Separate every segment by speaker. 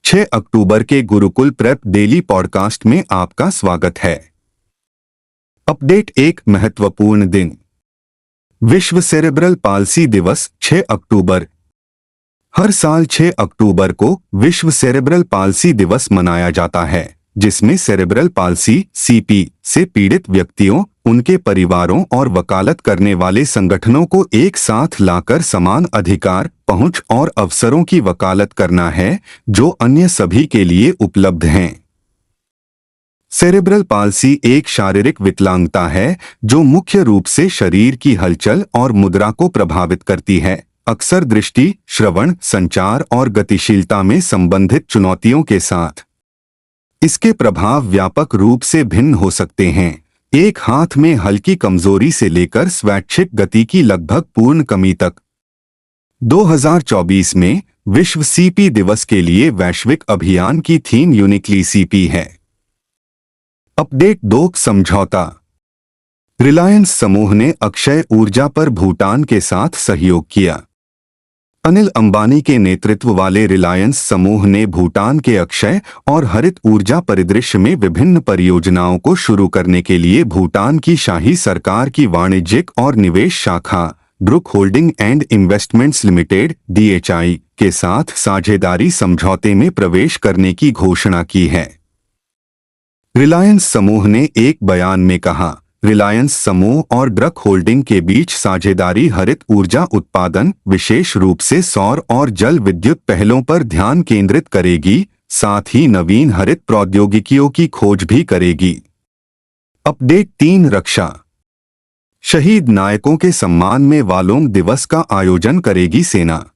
Speaker 1: 6 अक्टूबर के Gurukul prep daily podcast में आपका स्वागत है। अपडेट, एक महत्वपूर्ण दिन। विश्व सेरेब्रल पाल्सी दिवस 6 अक्टूबर। हर साल 6 अक्टूबर को विश्व सेरेब्रल पाल्सी दिवस मनाया जाता है, जिसमें सेरेब्रल पाल्सी (सीपी) से पीड़ित व्यक्तियों, उनके परिवारों और वकालत करने वाले संगठनों को एक साथ लाकर समान अधिकार, पहुंच और अवसरों की वकालत करना है जो अन्य सभी के लिए उपलब्ध हैं। सेरेब्रल पाल्सी एक शारीरिक विकलांगता है जो मुख्य रूप से शरीर की हलचल और मुद्रा को प्रभावित करती है, अक्सर दृष्टि, श्रवण, संचार और गतिशीलता में संबंधित चुनौतियों के साथ। इसके प्रभाव व्यापक रूप से भिन्न हो सकते हैं, एक हाथ में हल्की कमजोरी से लेकर स्वैच्छिक गति की लगभग पूर्ण कमी तक। 2024 में विश्व सीपी दिवस के लिए वैश्विक अभियान की थीम यूनिकली सीपी है। अपडेट 2, समझौता। रिलायंस समूह ने अक्षय ऊर्जा पर भूटान के साथ सहयोग किया। अनिल अंबानी के नेतृत्व वाले रिलायंस समूह ने भूटान के अक्षय और हरित ऊर्जा परिदृश्य में विभिन्न परियोजनाओं को शुरू करने के लिए भूटान की शाही सरकार की वाणिज्यिक और निवेश शाखा Druk holding and investments limited (DHI) के साथ साझेदारी समझौते में प्रवेश करने की घोषणा की है। रिलायंस समूह ने एक बयान में कहा, रिलायंस समूह और ड्रक होल्डिंग के बीच साझेदारी हरित ऊर्जा उत्पादन, विशेष रूप से सौर और जल विद्युत पहलों पर ध्यान केंद्रित करेगी, साथ ही नवीन हरित प्रौद्योगिकियों की खोज भी करेगी। अपडेट 3, रक्षा। शहीद नायकों के सम्मान में वालोंग दिवस का आयोजन करेगी सेना।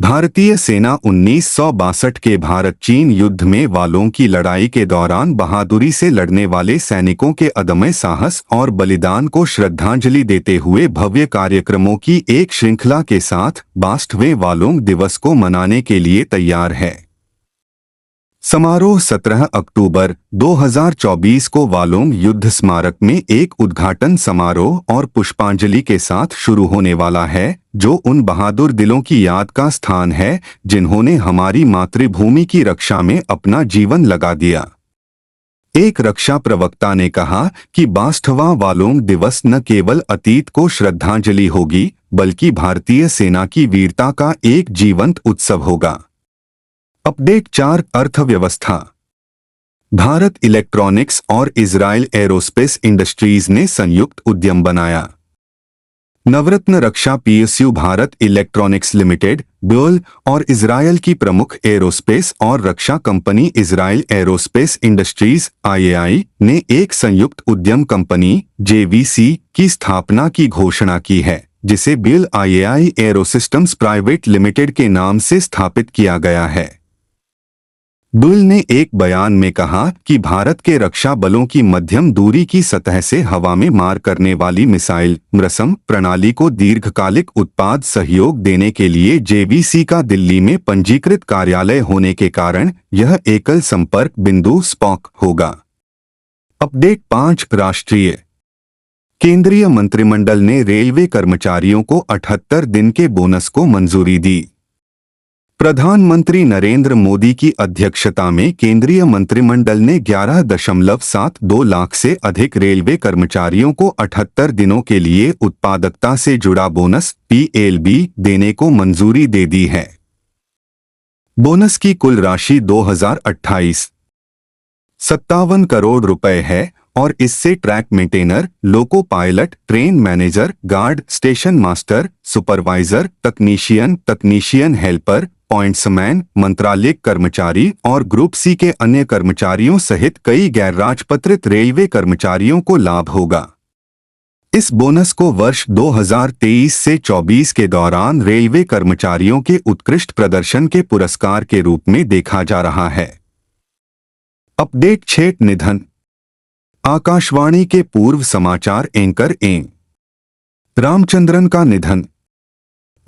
Speaker 1: भारतीय सेना 1962 के भारत चीन युद्ध में वालों की लड़ाई के दौरान बहादुरी से लड़ने वाले सैनिकों के अदम्य साहस और बलिदान को श्रद्धांजलि देते हुए भव्य कार्यक्रमों की एक श्रृंखला के साथ 62वें वालोंग दिवस को मनाने के लिए तैयार है। समारोह 17 अक्टूबर 2024 को वालोंग युद्ध स्मारक में एक उद्घाटन समारोह और पुष्पांजलि के साथ शुरू होने वाला है, जो उन बहादुर दिलों की याद का स्थान है जिन्होंने हमारी मातृभूमि की रक्षा में अपना जीवन लगा दिया। एक रक्षा प्रवक्ता ने कहा कि 62वां वालोंग दिवस न केवल अतीत को श्रद्धांजलि होगी, बल्कि भारतीय सेना की वीरता का एक जीवंत उत्सव होगा। अपडेट 4, अर्थव्यवस्था। भारत इलेक्ट्रॉनिक्स और इजराइल एरोस्पेस इंडस्ट्रीज ने संयुक्त उद्यम बनाया। नवरत्न रक्षा PSU Bharat electronics limited (BEL) और इजराइल की प्रमुख एरोस्पेस और रक्षा company Israel aerospace industries (IAI) ने एक संयुक्त उद्यम कंपनी JVC की स्थापना की घोषणा की है, जिसे BEL IAI एरोसिस्टम्स प्राइवेट लिमिटेड के नाम से स्थापित किया गया है। BEL ने एक बयान में कहा कि भारत के रक्षा बलों की मध्यम दूरी की सतह से हवा में मार करने वाली मिसाइल MRSAM प्रणाली को दीर्घकालिक उत्पाद सहयोग देने के लिए JVC का दिल्ली में पंजीकृत कार्यालय होने के कारण यह एकल संपर्क बिंदु (SPOC) होगा। अपडेट 5, राष्ट्रीय। केंद्रीय मंत्रिमंडल ने रेलवे कर्मचारियों को 78 दिन के बोनस को मंजूरी दी। प्रधानमंत्री नरेंद्र मोदी की अध्यक्षता में केंद्रीय मंत्रिमंडल ने 11.72 लाख से अधिक रेलवे कर्मचारियों को 78 दिनों के लिए उत्पादकता से जुड़ा बोनस (PLB) देने को मंजूरी दे दी है। बोनस की कुल राशि 2028 57 करोड़ रुपए है और इससे track maintainer, loco pilot, train manager, guard, station master, supervisor, technician helper, pointsman, मंत्रालयिक कर्मचारी और ग्रुप C के अन्य कर्मचारियों सहित कई गैर राजपत्रित रेलवे कर्मचारियों को लाभ होगा। इस बोनस को वर्ष 2023 से 24 के दौरान रेलवे कर्मचारियों के उत्कृष्ट प्रदर्शन के पुरस्कार के रूप में देखा जा रहा है। अपडेट 6, निधन। आकाशवाणी के पूर्व समाचार एंकर एम रामचंद्रन का निधन।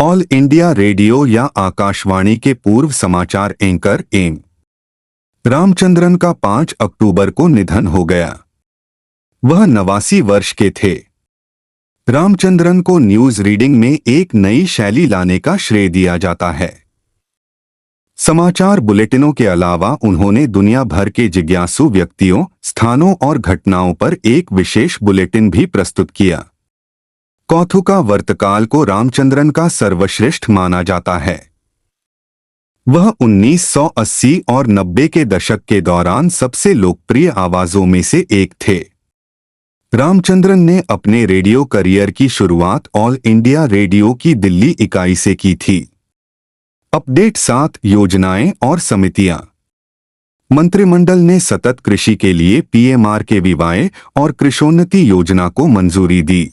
Speaker 1: ऑल इंडिया रेडियो या आकाशवाणी के पूर्व समाचार एंकर एम रामचंद्रन का 5 अक्टूबर को निधन हो गया। वह 89 वर्ष के थे। रामचंद्रन को न्यूज रीडिंग में एक नई शैली लाने का श्रेय दिया जाता है। समाचार बुलेटिनों के अलावा उन्होंने दुनिया भर के जिज्ञासु व्यक्तियों, स्थानों और घटनाओं पर एक विशेष बुलेटिन भी प्रस्तुत किया। कौथुका वर्तकाल को रामचंद्रन का सर्वश्रेष्ठ माना जाता है। वह 1980 और 90 के दशक के दौरान सबसे लोकप्रिय आवाजों में से एक थे। रामचंद्रन ने अपने रेडियो करियर की शुरुआत ऑल इंडिया रेडियो की दिल्ली इकाई से की थी। अपडेट 7 योजनाएं और समितियां। मंत्रिमंडल ने सतत कृषि के लिए PMRKVY और कृषोन्नति योजना को मंजूरी दी।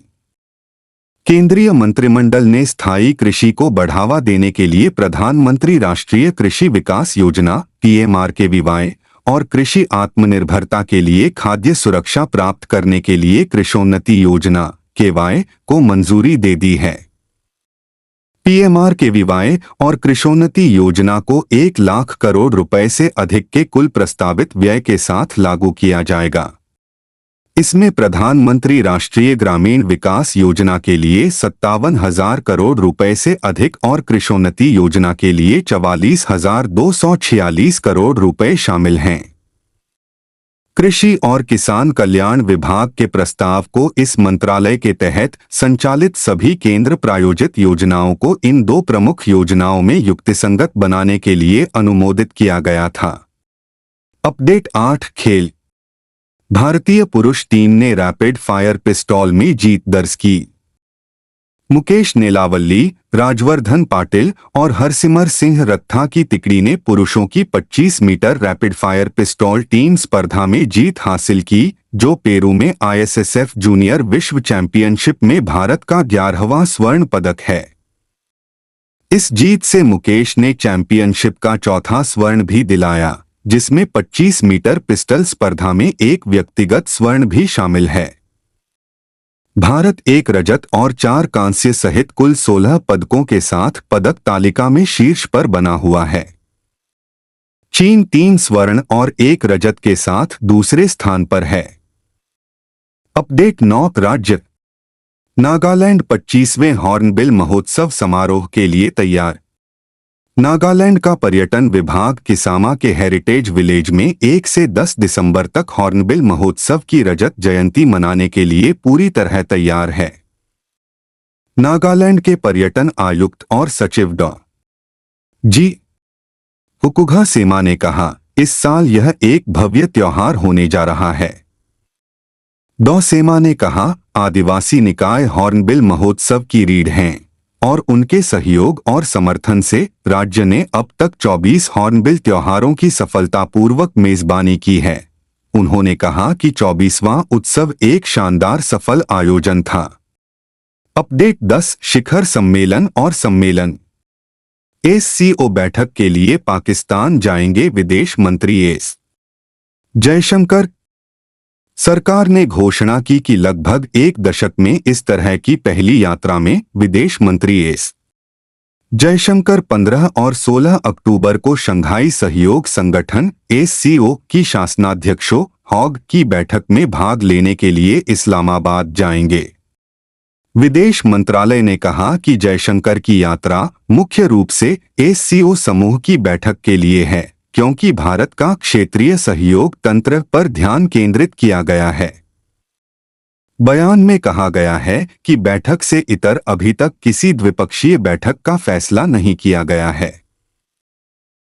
Speaker 1: केंद्रीय मंत्रिमंडल ने स्थायी कृषि को बढ़ावा देने के लिए प्रधानमंत्री राष्ट्रीय कृषि विकास योजना PMRKVY और कृषि आत्मनिर्भरता के लिए खाद्य सुरक्षा प्राप्त करने के लिए कृषोन्नति योजना KY को मंजूरी दे दी है। PMRKVY और कृषोन्नति योजना को 1 लाख करोड़ रुपए से अधिक के कुल प्रस्तावित व्यय के साथ लागू किया जाएगा। इसमें प्रधानमंत्री राष्ट्रीय ग्रामीण विकास योजना के लिए 57,000 करोड़ रुपए से अधिक और कृषोन्नति योजना के लिए 44,246 करोड़ रुपए शामिल हैं। कृषि और किसान कल्याण विभाग के प्रस्ताव को इस मंत्रालय के तहत संचालित सभी केंद्र प्रायोजित योजनाओं को इन 2 प्रमुख योजनाओं में युक्तिसंगत बनाने के लिए अनुमोदित किया गया था। अपडेट 8 खेल। भारतीय पुरुष टीम ने रैपिड फायर पिस्तौल में जीत दर्ज की। मुकेश नेलावल्ली, राजवर्धन पाटिल और हरसिमर सिंह रत्था की तिकड़ी ने पुरुषों की 25 मीटर रैपिड फायर पिस्तौल टीम स्पर्धा में जीत हासिल की, जो पेरू में ISSF जूनियर विश्व चैंपियनशिप में भारत का 11वां स्वर्ण पदक है। इस जीत से मुकेश ने चैंपियनशिप का 4था स्वर्ण भी दिलाया, जिसमें 25 मीटर पिस्टल स्पर्धा में एक व्यक्तिगत स्वर्ण भी शामिल है। भारत 1 रजत और 4 कांस्य सहित कुल 16 पदकों के साथ पदक तालिका में शीर्ष पर बना हुआ है। चीन 3 स्वर्ण और 1 रजत के साथ दूसरे स्थान पर है। अपडेट 9 राज्य। नागालैंड 25वें हॉर्नबिल महोत्सव समारोह के लिए तैयार। नागालैंड का पर्यटन विभाग किसामा के हेरिटेज विलेज में 1 से 10 दिसंबर तक हॉर्नबिल महोत्सव की रजत जयंती मनाने के लिए पूरी तरह तैयार है। नागालैंड के पर्यटन आयुक्त और सचिव डॉ.जी. हुकुगा सेमा ने कहा, इस साल यह एक भव्य त्योहार होने जा रहा है। डॉ. सेमा ने कहा, आदिवासी निकाय हॉर्नबिल महोत्सव की रीढ़ हैं और उनके सहयोग और समर्थन से राज्य ने अब तक 24 हॉर्नबिल त्योहारों की सफलतापूर्वक मेजबानी की है। उन्होंने कहा कि 24वां उत्सव एक शानदार सफल आयोजन था। अपडेट 10 शिखर सम्मेलन और सम्मेलन। SCO बैठक के लिए पाकिस्तान जाएंगे विदेश मंत्री एस जयशंकर। सरकार ने घोषणा की कि लगभग 1 दशक में इस तरह की पहली यात्रा में विदेश मंत्री एस जयशंकर 15 और 16 अक्टूबर को शंघाई सहयोग संगठन SCO की शासनाध्यक्षों हॉग की बैठक में भाग लेने के लिए इस्लामाबाद जाएंगे। विदेश मंत्रालय ने कहा कि जयशंकर की यात्रा मुख्य रूप से SCO समूह की बैठक के लिए है, क्योंकि भारत का क्षेत्रीय सहयोग तंत्र पर ध्यान केंद्रित किया गया है। बयान में कहा गया है कि बैठक से इतर अभी तक किसी द्विपक्षीय बैठक का फैसला नहीं किया गया है।